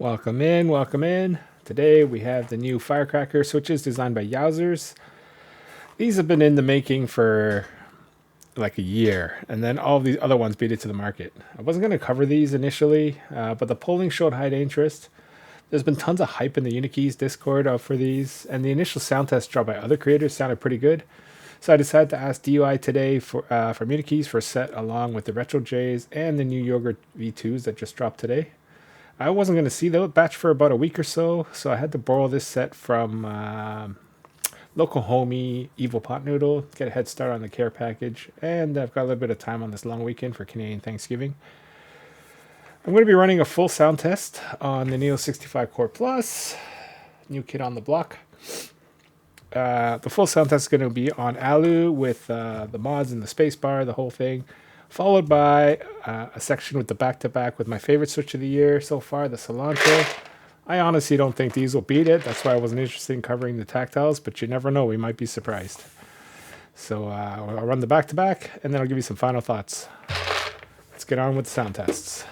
Welcome in, welcome in. Today we have the new Firecracker switches designed by Yowzers. These have been in the making for like a year, and then all of these other ones beat it to the market. I wasn't going to cover these initially, but the polling showed high interest. There's been tons of hype in the UniKeys Discord for these, and the initial sound test drawn by other creators sounded pretty good. So I decided to ask DUI today from UniKeys for a set along with the Retro J's and the new Yogurt V2s that just dropped today. I wasn't going to see the batch for about a week or so, so I had to borrow this set from local homie Evil Pot Noodle, get a head start on the care package, and I've got a little bit of time on this long weekend for Canadian Thanksgiving. I'm going to be running a full sound test on the Neo65 Core Plus, new kid on the block. The full sound test is going to be on Alu with the mods and the Spacebar, the whole thing, followed by a section with the back-to-back with my favorite switch of the year so far, the Cilantro. I honestly don't think these will beat it. That's why I wasn't interested in covering the tactiles, but you never know. We might be surprised. So I'll run the back-to-back, and then I'll give you some final thoughts. Let's get on with the sound tests.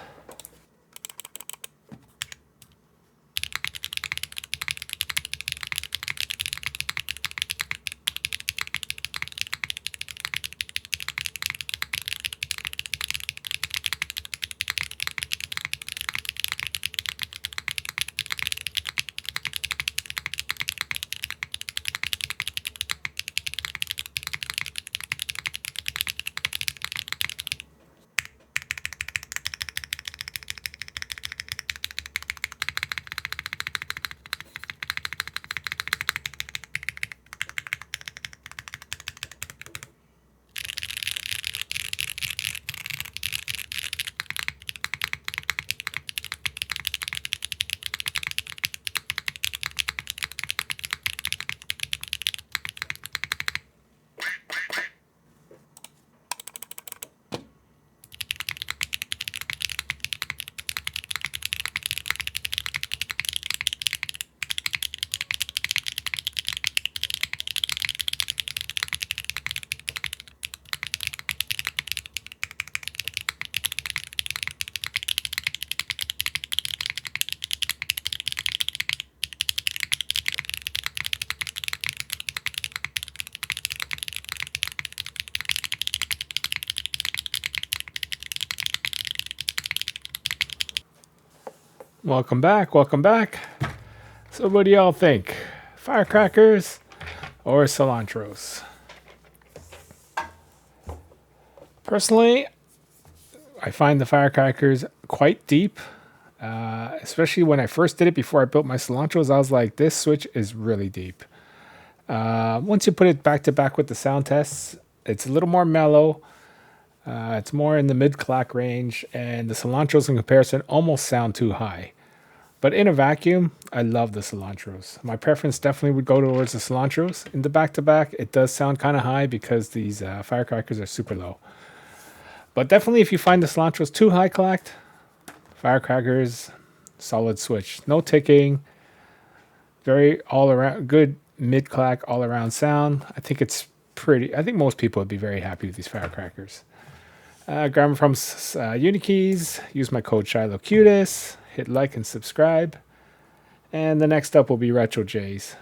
Welcome back, welcome back. So what do y'all think? Firecrackers or cilantros? Personally, I find the firecrackers quite deep, especially when I first did it before I built my cilantros. I was like, this switch is really deep. Once you put it back to back with the sound tests, it's a little more mellow. It's more in the mid-clack range, and the cilantros in comparison almost sound too high. But in a vacuum, I love the cilantros. My preference definitely would go towards the cilantros. In the back-to-back, it does sound kind of high because these firecrackers are super low. But definitely if you find the cilantros too high clacked, firecrackers, solid switch. No ticking, very all-around, good mid-clack all-around sound. I think most people would be very happy with these firecrackers. Grab them from UniKeys. Use my code ShilohCutis. Hit like and subscribe. And the next up will be Retro J's.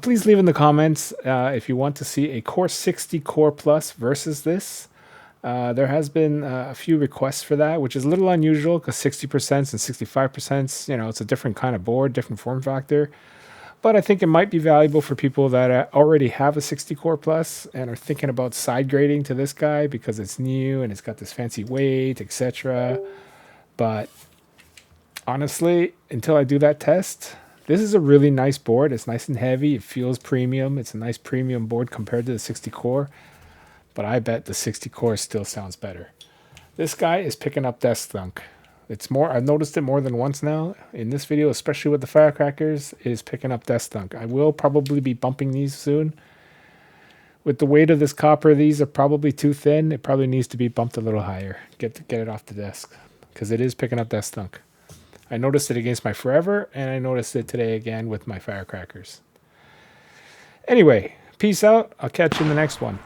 Please leave in the comments if you want to see a Core 60 Core Plus versus this. There has been a few requests for that, which is a little unusual because 60% and 65%, it's a different kind of board, different form factor. But I think it might be valuable for people that already have a 60 Core Plus and are thinking about side grading to this guy because it's new and it's got this fancy weight, etc. But honestly, until I do that test, this is a really nice board. It's nice and heavy. It feels premium. It's a nice premium board compared to the 60 Core. But I bet the 60 Core still sounds better. This guy is picking up desk thunk. I've noticed it more than once now in this video, especially with the firecrackers, it is picking up desk thunk. I will probably be bumping these soon. With the weight of this copper, these are probably too thin. It probably needs to be bumped a little higher. Get it off the desk because it is picking up desk thunk. I noticed it against my Forever, and I noticed it today again with my firecrackers. Anyway, peace out. I'll catch you in the next one.